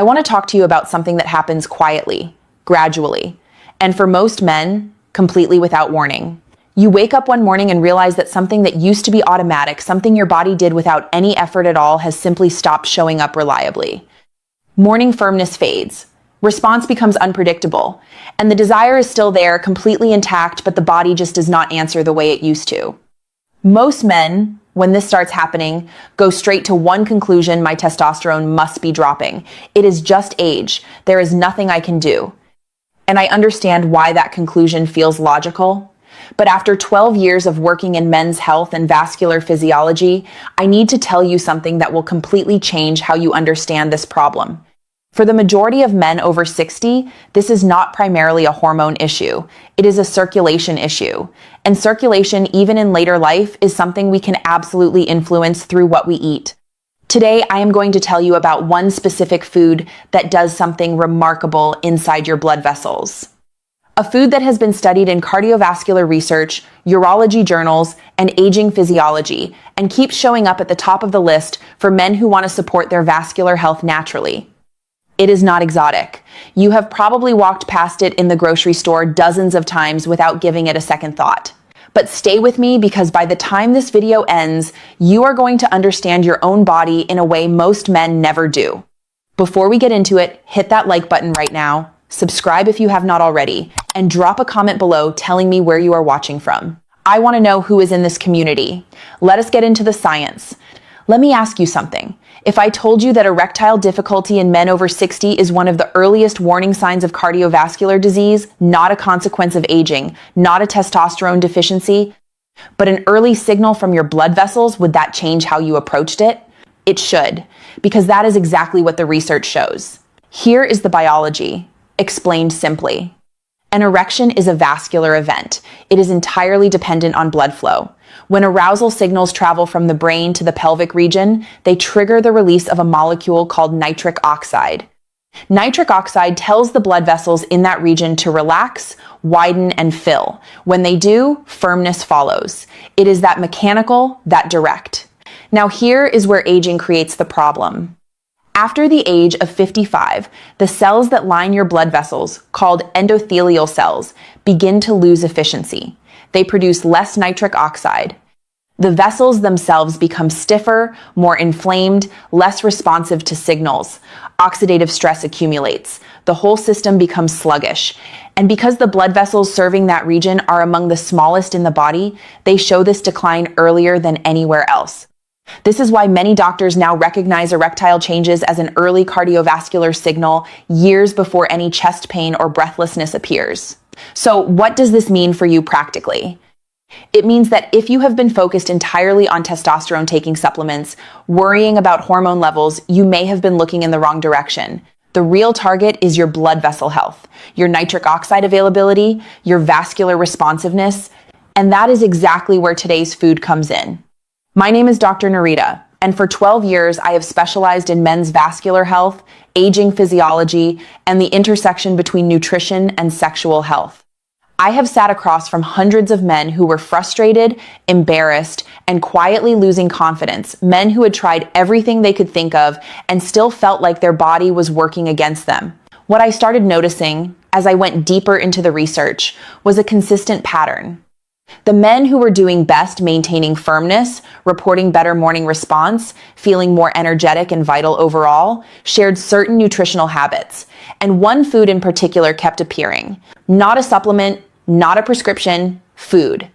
I want to talk to you about something that happens quietly, gradually, and for most men, completely without warning. You wake up one morning and realize that something that used to be automatic, something your body did without any effort at all, has simply stopped showing up reliably. Morning firmness fades. Response becomes unpredictable, and the desire is still there, completely intact, but the body just does not answer the way it used to. Most men, when this starts happening, go straight to one conclusion: my testosterone must be dropping. It is just age. There is nothing I can do. And I understand why that conclusion feels logical. But after 12 years of working in men's health and vascular physiology, I need to tell you something that will completely change how you understand this problem. For the majority of men over 60, this is not primarily a hormone issue. It is a circulation issue. And circulation, even in later life, is something we can absolutely influence through what we eat. Today, I am going to tell you about one specific food that does something remarkable inside your blood vessels. A food that has been studied in cardiovascular research, urology journals, and aging physiology, and keeps showing up at the top of the list for men who want to support their vascular health naturally. It is not exotic. You have probably walked past it in the grocery store dozens of times without giving it a second thought. But stay with me, because by the time this video ends, you are going to understand your own body in a way most men never do. Before we get into it, hit that like button right now, subscribe if you have not already, and drop a comment below telling me where you are watching from. I want to know who is in this community. Let us get into the science. Let me ask you something. If I told you that erectile difficulty in men over 60 is one of the earliest warning signs of cardiovascular disease, not a consequence of aging, not a testosterone deficiency, but an early signal from your blood vessels, would that change how you approached it? It should, because that is exactly what the research shows. Here is the biology, explained simply. An erection is a vascular event. It is entirely dependent on blood flow. When arousal signals travel from the brain to the pelvic region, they trigger the release of a molecule called nitric oxide. Nitric oxide tells the blood vessels in that region to relax, widen, and fill. When they do, firmness follows. It is that mechanical, that direct. Now here is where aging creates the problem. After the age of 55, the cells that line your blood vessels, called endothelial cells, begin to lose efficiency. They produce less nitric oxide. The vessels themselves become stiffer, more inflamed, less responsive to signals. Oxidative stress accumulates. The whole system becomes sluggish. And because the blood vessels serving that region are among the smallest in the body, they show this decline earlier than anywhere else. This is why many doctors now recognize erectile changes as an early cardiovascular signal years before any chest pain or breathlessness appears. So what does this mean for you practically? It means that if you have been focused entirely on testosterone-taking supplements, worrying about hormone levels, you may have been looking in the wrong direction. The real target is your blood vessel health, your nitric oxide availability, your vascular responsiveness, and that is exactly where today's food comes in. My name is Dr. Narita, and for 12 years I have specialized in men's vascular health, aging physiology, and the intersection between nutrition and sexual health. I have sat across from hundreds of men who were frustrated, embarrassed, and quietly losing confidence, men who had tried everything they could think of and still felt like their body was working against them. What I started noticing, as I went deeper into the research, was a consistent pattern. The men who were doing best maintaining firmness, reporting better morning response, feeling more energetic and vital overall, shared certain nutritional habits. And one food in particular kept appearing. Not a supplement, not a prescription, food.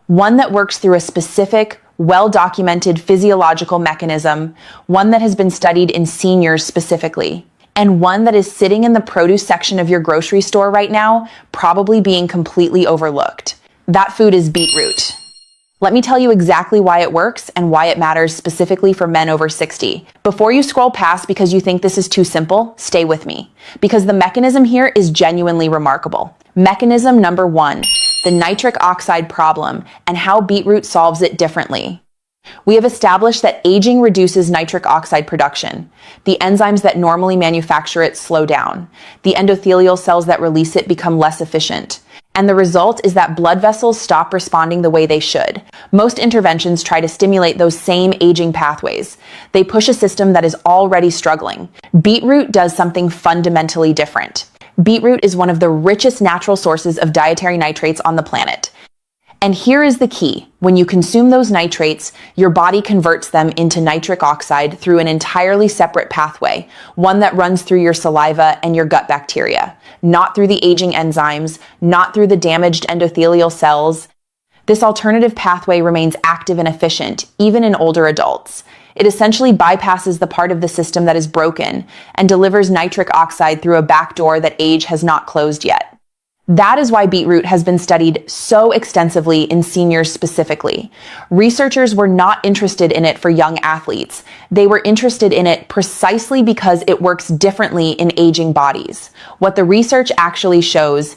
One that works through a specific, well-documented physiological mechanism, one that has been studied in seniors specifically, and one that is sitting in the produce section of your grocery store right now, probably being completely overlooked. That food is beetroot. Let me tell you exactly why it works and why it matters specifically for men over 60. Before you scroll past because you think this is too simple, stay with me, because the mechanism here is genuinely remarkable. Mechanism number 1, the nitric oxide problem and how beetroot solves it differently. We have established that aging reduces nitric oxide production. The enzymes that normally manufacture it slow down. The endothelial cells that release it become less efficient. And the result is that blood vessels stop responding the way they should. Most interventions try to stimulate those same aging pathways. They push a system that is already struggling. Beetroot does something fundamentally different. Beetroot is one of the richest natural sources of dietary nitrates on the planet. And here is the key. When you consume those nitrates, your body converts them into nitric oxide through an entirely separate pathway, one that runs through your saliva and your gut bacteria, not through the aging enzymes, not through the damaged endothelial cells. This alternative pathway remains active and efficient, even in older adults. It essentially bypasses the part of the system that is broken and delivers nitric oxide through a back door that age has not closed yet. That is why beetroot has been studied so extensively in seniors specifically. Researchers were not interested in it for young athletes. They were interested in it precisely because it works differently in aging bodies. What the research actually shows,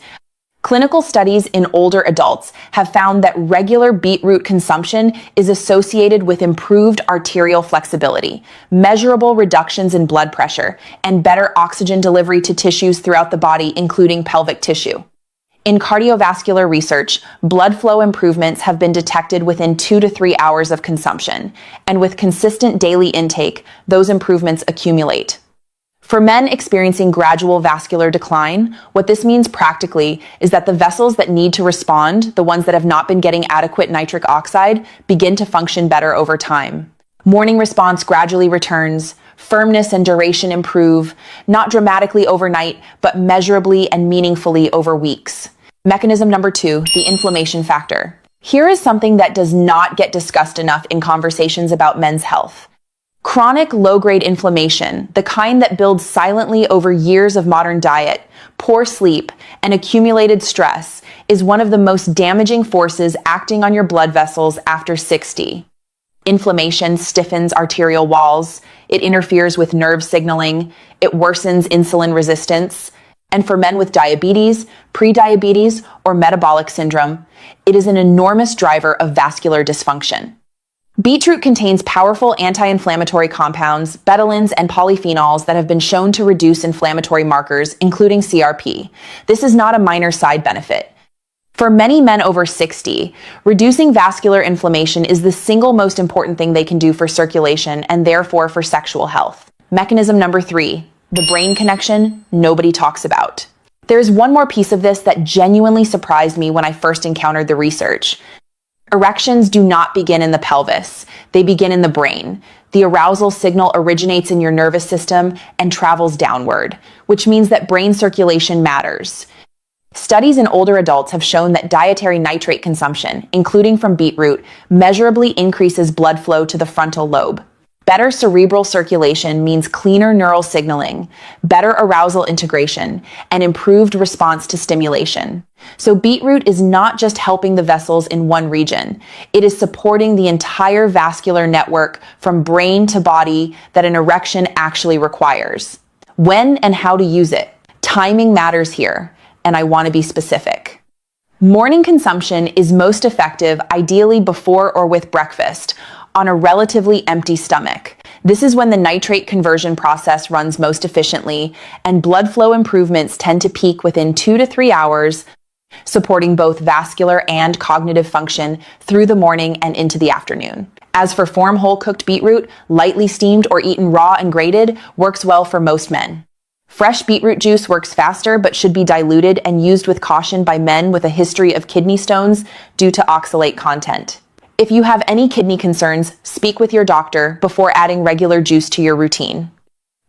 clinical studies in older adults have found that regular beetroot consumption is associated with improved arterial flexibility, measurable reductions in blood pressure, and better oxygen delivery to tissues throughout the body, including pelvic tissue. In cardiovascular research, blood flow improvements have been detected within 2 to 3 hours of consumption, and with consistent daily intake, those improvements accumulate. For men experiencing gradual vascular decline, what this means practically is that the vessels that need to respond, the ones that have not been getting adequate nitric oxide, begin to function better over time. Morning response gradually returns, firmness and duration improve, not dramatically overnight, but measurably and meaningfully over weeks. Mechanism number 2, the inflammation factor. Here is something that does not get discussed enough in conversations about men's health. Chronic low-grade inflammation, the kind that builds silently over years of modern diet, poor sleep, and accumulated stress, is one of the most damaging forces acting on your blood vessels after 60. Inflammation stiffens arterial walls, it interferes with nerve signaling, it worsens insulin resistance, and for men with diabetes, prediabetes, or metabolic syndrome, it is an enormous driver of vascular dysfunction. Beetroot contains powerful anti-inflammatory compounds, betalains, and polyphenols that have been shown to reduce inflammatory markers, including CRP. This is not a minor side benefit. For many men over 60, reducing vascular inflammation is the single most important thing they can do for circulation and therefore for sexual health. Mechanism number 3, the brain connection nobody talks about. There's one more piece of this that genuinely surprised me when I first encountered the research. Erections do not begin in the pelvis. They begin in the brain. The arousal signal originates in your nervous system and travels downward, which means that brain circulation matters. Studies in older adults have shown that dietary nitrate consumption, including from beetroot, measurably increases blood flow to the frontal lobe. Better cerebral circulation means cleaner neural signaling, better arousal integration, and improved response to stimulation. So beetroot is not just helping the vessels in one region. It is supporting the entire vascular network from brain to body that an erection actually requires. When and how to use it. Timing matters here, and I want to be specific. Morning consumption is most effective ideally before or with breakfast, on a relatively empty stomach. This is when the nitrate conversion process runs most efficiently, and blood flow improvements tend to peak within 2 to 3 hours, supporting both vascular and cognitive function through the morning and into the afternoon. As for form whole cooked beetroot, lightly steamed or eaten raw and grated works well for most men. Fresh beetroot juice works faster but should be diluted and used with caution by men with a history of kidney stones due to oxalate content. If you have any kidney concerns, speak with your doctor before adding regular juice to your routine.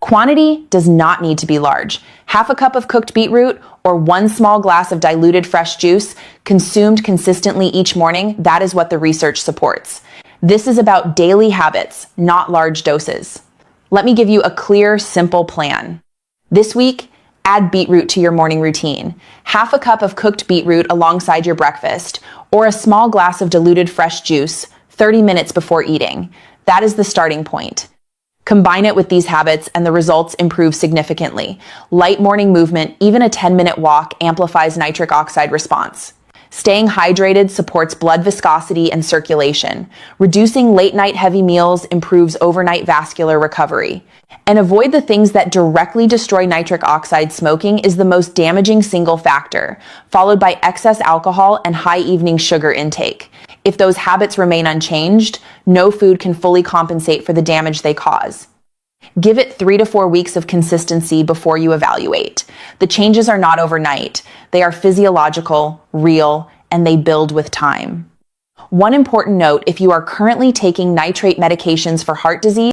Quantity does not need to be large. Half a cup of cooked beetroot or 1 small glass of diluted fresh juice consumed consistently each morning, that is what the research supports. This is about daily habits, not large doses. Let me give you a clear, simple plan. This week, add beetroot to your morning routine. Half a cup of cooked beetroot alongside your breakfast, or a small glass of diluted fresh juice 30 minutes before eating. That is the starting point. Combine it with these habits and the results improve significantly. Light morning movement, even a 10-minute walk, amplifies nitric oxide response. Staying hydrated supports blood viscosity and circulation. Reducing late-night heavy meals improves overnight vascular recovery. And avoid the things that directly destroy nitric oxide. Smoking is the most damaging single factor, followed by excess alcohol and high evening sugar intake. If those habits remain unchanged, no food can fully compensate for the damage they cause. Give it 3 to 4 weeks of consistency before you evaluate. The changes are not overnight. They are physiological, real, and they build with time. One important note: if you are currently taking nitrate medications for heart disease,